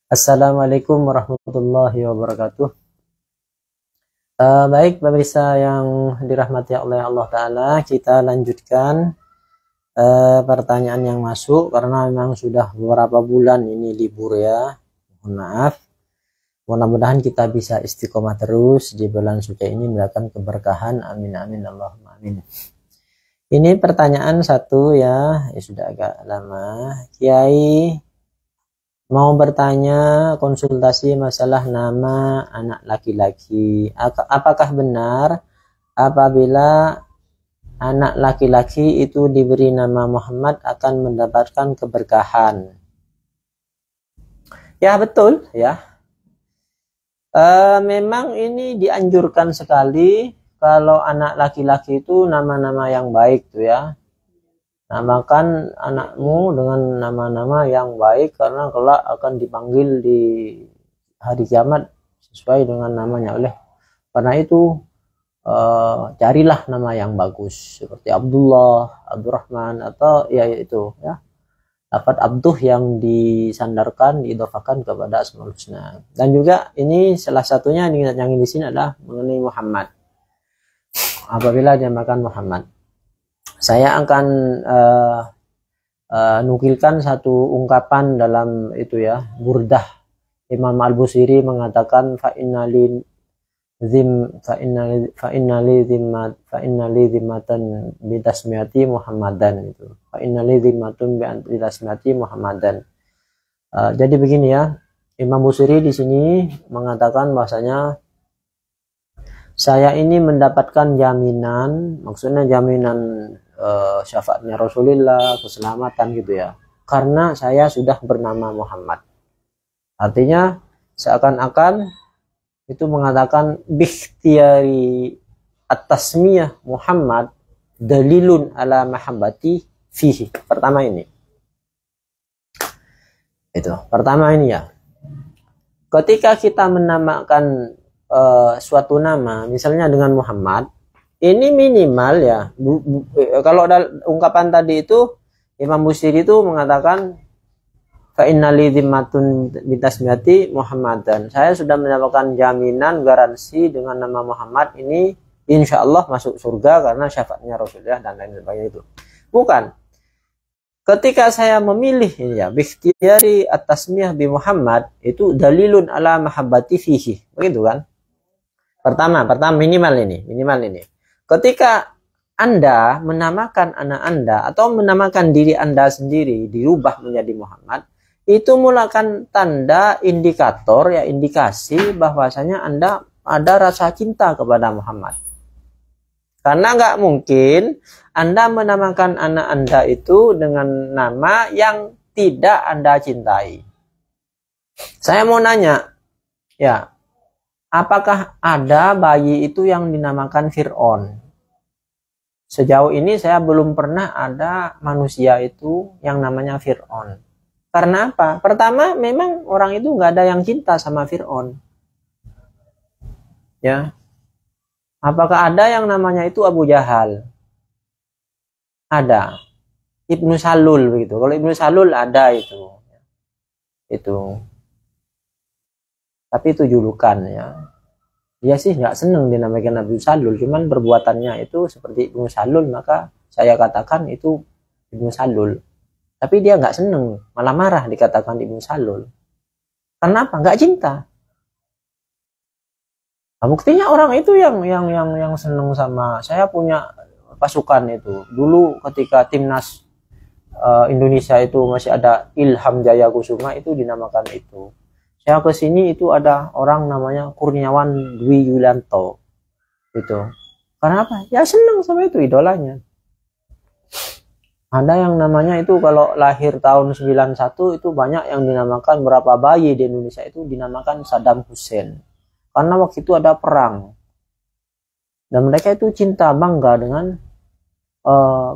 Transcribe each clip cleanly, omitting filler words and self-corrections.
Assalamualaikum warahmatullahi wabarakatuh. Baik pemirsa yang dirahmati oleh Allah Ta'ala, kita lanjutkan pertanyaan yang masuk karena memang sudah beberapa bulan ini libur ya. Mohon maaf. Mudah-mudahan kita bisa istiqomah terus di bulan suci ini mendapatkan keberkahan. Amin amin Allahumma amin. Ini pertanyaan satu ya, sudah agak lama. Kiai mau bertanya konsultasi masalah nama anak laki-laki. Apakah benar apabila anak laki-laki itu diberi nama Muhammad akan mendapatkan keberkahan? Ya betul ya. Memang ini dianjurkan sekali kalau anak laki-laki itu nama-nama yang baik tuh ya. Namakan anakmu dengan nama-nama yang baik karena kelak akan dipanggil di hari kiamat sesuai dengan namanya. Oleh karena itu carilah nama yang bagus seperti Abdullah, Abdurrahman atau ya itu ya. Dapat Abduh yang disandarkan, diidhofakan kepada Asmaul Husna. Dan juga ini salah satunya yang di sini adalah mengenai Muhammad. Apabila dia makan Muhammad, saya akan nukilkan satu ungkapan dalam itu ya, Burdah. Imam Al-Busiri mengatakan fa innali zimmatan bitasmiyati Muhammadan itu. Fa innali zimmatun bitasmiyati Muhammadan. Jadi begini ya, Imam Busiri di sini mengatakan bahwasanya saya ini mendapatkan jaminan, maksudnya jaminan syafaatnya Rasulullah, keselamatan gitu ya, karena saya sudah bernama Muhammad. Artinya seakan-akan itu mengatakan bikhtiyari at-tasmiyah Muhammad dalilun ala mahabbati fihi. Pertama ini. Itu, pertama ini ya. Ketika kita menamakan suatu nama, misalnya dengan Muhammad, ini minimal ya. Kalau ungkapan tadi itu Imam Busiri itu mengatakan fa innali zimmatun bitasmiyati Muhammadan. Saya sudah mendapatkan jaminan garansi dengan nama Muhammad ini insya Allah masuk surga karena syafaatnya Rasulullah dan lain sebagainya itu. Bukan. Ketika saya memilih ini ya, bikhtiyari at-tasmiyah bi Muhammad itu dalilun ala mahabbati fihi. Begitu kan? Pertama minimal ini. Ketika Anda menamakan anak Anda atau menamakan diri Anda sendiri dirubah menjadi Muhammad, itu merupakan tanda indikator ya, indikasi bahwasanya Anda ada rasa cinta kepada Muhammad. Karena nggak mungkin Anda menamakan anak Anda itu dengan nama yang tidak Anda cintai. Saya mau nanya, ya, apakah ada bayi itu yang dinamakan Fir'aun? Sejauh ini saya belum pernah ada manusia itu yang namanya Fir'aun. Karena apa? Pertama, memang orang itu nggak ada yang cinta sama Fir'aun. Ya. Apakah ada yang namanya itu Abu Jahal? Ada. Ibnu Salul begitu. Kalau Ibnu Salul ada itu. Itu. Tapi itu julukan ya. Dia sih nggak seneng dinamakan Ibnu Salul, cuman perbuatannya itu seperti Ibnu Salul, maka saya katakan itu Ibnu Salul. Tapi dia nggak seneng, malah marah dikatakan Ibnu Salul. Kenapa? Nggak cinta. Nah, buktinya orang itu yang seneng sama. Saya punya pasukan itu. Dulu ketika timnas Indonesia itu masih ada Ilham Jaya Kusuma itu dinamakan itu. Saya ke sini itu ada orang namanya Kurniawan Dwi Yulianto. Gitu. Karena apa? Ya senang sama itu idolanya. Ada yang namanya itu kalau lahir tahun 91 itu banyak yang dinamakan, berapa bayi di Indonesia itu dinamakan Saddam Hussein. Karena waktu itu ada perang. Dan mereka itu cinta bangga dengan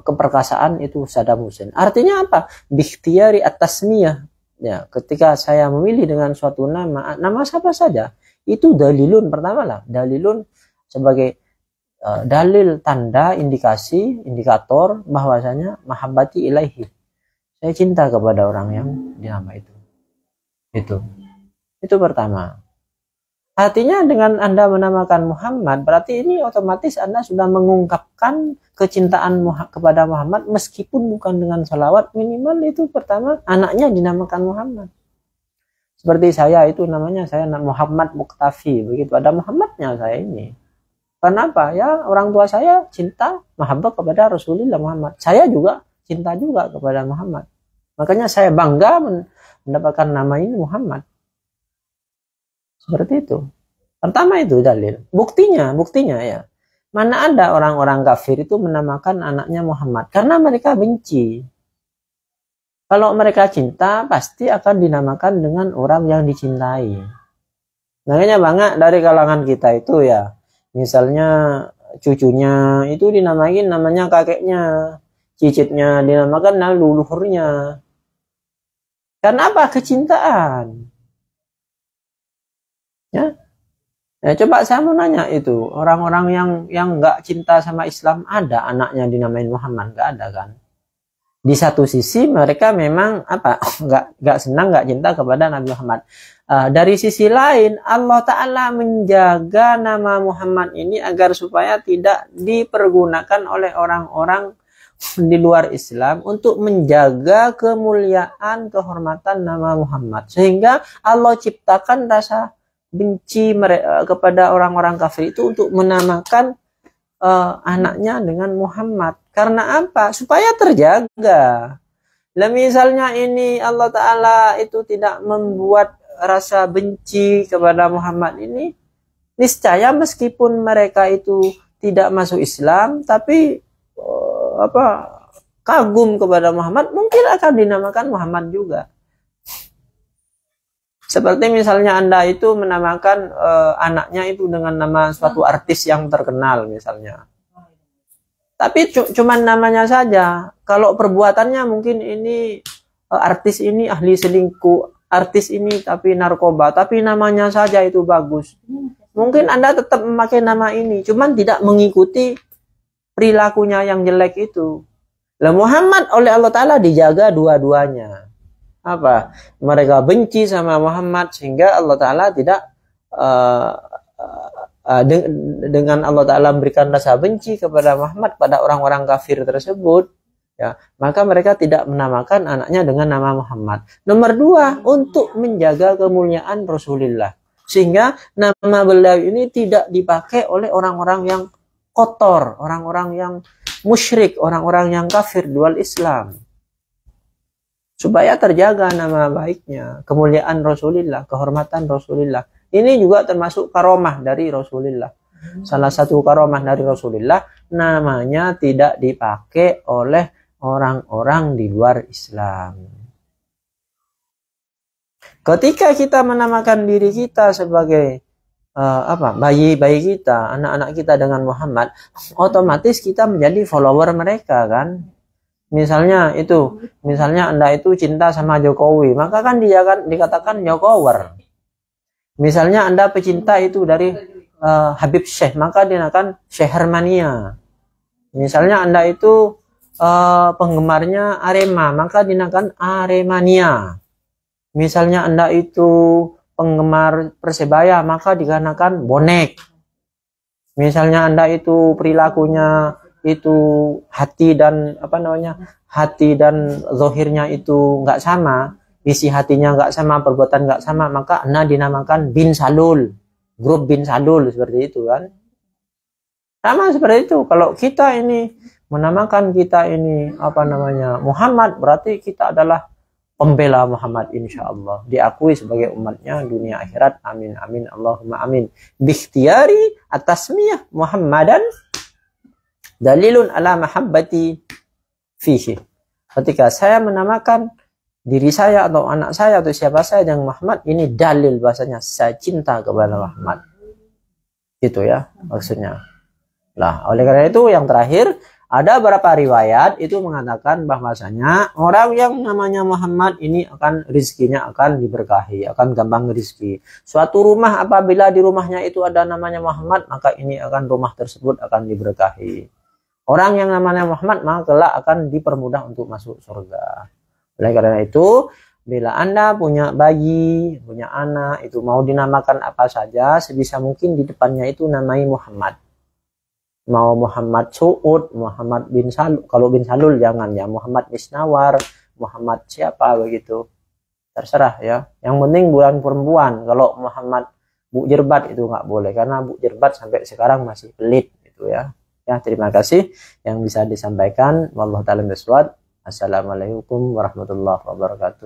keperkasaan itu Saddam Hussein. Artinya apa? Bikhtiyari at-tasmiyah. Ya, ketika saya memilih dengan suatu nama siapa saja, itu dalilun, pertama lah, dalilun sebagai dalil, tanda, indikasi, indikator bahwasanya mahabbati ilaihi. Saya cinta kepada orang yang dinama itu. Itu. Itu pertama. Artinya dengan Anda menamakan Muhammad, berarti ini otomatis Anda sudah mengungkapkan kecintaan kepada Muhammad meskipun bukan dengan salawat. Minimal itu pertama anaknya dinamakan Muhammad. Seperti saya itu namanya saya Muhammad Muktafi, begitu ada Muhammadnya saya ini. Kenapa? Ya orang tua saya cinta mahabbah kepada Rasulullah Muhammad. Saya juga cinta juga kepada Muhammad. Makanya saya bangga mendapatkan nama ini Muhammad. Seperti itu. Pertama itu dalil. Buktinya ya. Mana ada orang-orang kafir itu menamakan anaknya Muhammad? Karena mereka benci. Kalau mereka cinta, pasti akan dinamakan dengan orang yang dicintai. Makanya banyak dari kalangan kita itu ya. Misalnya cucunya itu dinamain namanya kakeknya. Cicitnya dinamakan leluhurnya. Karena apa? Kecintaan. Ya, coba saya mau nanya itu orang-orang yang nggak cinta sama Islam ada anaknya dinamain Muhammad, nggak ada kan? Di satu sisi mereka memang apa nggak senang nggak cinta kepada Nabi Muhammad. Dari sisi lain Allah Taala menjaga nama Muhammad ini agar supaya tidak dipergunakan oleh orang-orang di luar Islam untuk menjaga kemuliaan kehormatan nama Muhammad, sehingga Allah ciptakan rasa benci kepada orang-orang kafir itu untuk menamakan anaknya dengan Muhammad. Karena apa? Supaya terjaga. Lah misalnya ini Allah Ta'ala itu tidak membuat rasa benci kepada Muhammad ini, niscaya meskipun mereka itu tidak masuk Islam, tapi kagum kepada Muhammad, mungkin akan dinamakan Muhammad juga. Seperti misalnya Anda itu menamakan anaknya itu dengan nama suatu artis yang terkenal misalnya. Tapi cuman namanya saja. Kalau perbuatannya mungkin ini artis ini ahli selingkuh, artis ini tapi narkoba, tapi namanya saja itu bagus. Mungkin Anda tetap memakai nama ini, cuman tidak mengikuti perilakunya yang jelek itu. Lah Muhammad oleh Allah Ta'ala dijaga dua-duanya. Apa? Mereka benci sama Muhammad sehingga Allah Ta'ala tidak dengan Allah Ta'ala memberikan rasa benci kepada Muhammad pada orang-orang kafir tersebut, ya, maka mereka tidak menamakan anaknya dengan nama Muhammad. Nomor dua, untuk menjaga kemuliaan Rasulullah, sehingga nama beliau ini tidak dipakai oleh orang-orang yang kotor, orang-orang yang musyrik, orang-orang yang kafir di luar Islam, supaya terjaga nama baiknya, kemuliaan Rasulullah, kehormatan Rasulullah. Ini juga termasuk karomah dari Rasulullah. Salah satu karomah dari Rasulullah, namanya tidak dipakai oleh orang-orang di luar Islam. Ketika kita menamakan diri kita sebagai bayi-bayi kita, anak-anak kita dengan Muhammad, otomatis kita menjadi follower mereka kan. Misalnya Anda itu cinta sama Jokowi, maka kan dia kan dikatakan Jokower. Misalnya Anda pecinta itu dari Habib Syekh, maka dinamakan Syekhermania. Misalnya Anda itu penggemarnya Arema, maka dinamakan Aremania. Misalnya Anda itu penggemar Persebaya, maka dikarenakan bonek. Misalnya Anda itu perilakunya itu hati dan zahirnya itu nggak sama, isi hatinya nggak sama, perbuatan nggak sama, maka Anda dinamakan bin Salul, grup bin Salul, seperti itu kan. Sama seperti itu. Kalau kita ini menamakan kita ini Muhammad, berarti kita adalah pembela Muhammad, insya Allah diakui sebagai umatnya dunia akhirat. Amin amin Allahumma amin. Bikhtiyari atasmiyah Muhammadan dalilun ala mahabbati fihi. Ketika saya menamakan diri saya atau anak saya atau siapa saya dengan Muhammad, ini dalil bahasanya saya cinta kepada Muhammad. Itu ya maksudnya. Lah, oleh karena itu yang terakhir, ada beberapa riwayat itu mengatakan bahwasanya orang yang namanya Muhammad ini akan rizkinya akan diberkahi, akan gampang rezeki. Suatu rumah apabila di rumahnya itu ada namanya Muhammad, maka ini akan rumah tersebut akan diberkahi. Orang yang namanya Muhammad maka kelak akan dipermudah untuk masuk surga. Oleh karena itu, Bila Anda punya bayi, punya anak, itu mau dinamakan apa saja, sebisa mungkin di depannya itu namai Muhammad. Mau Muhammad Suud, Muhammad bin Salul, kalau bin Salul jangan ya, Muhammad Misnawar, Muhammad siapa begitu. Terserah ya. Yang penting bukan perempuan. Kalau Muhammad Bu Jerbat itu nggak boleh, karena Bu Jerbat sampai sekarang masih pelit gitu ya. Ya, terima kasih yang bisa disampaikan. Wallahu ta'ala bishawab. Assalamualaikum warahmatullahi wabarakatuh.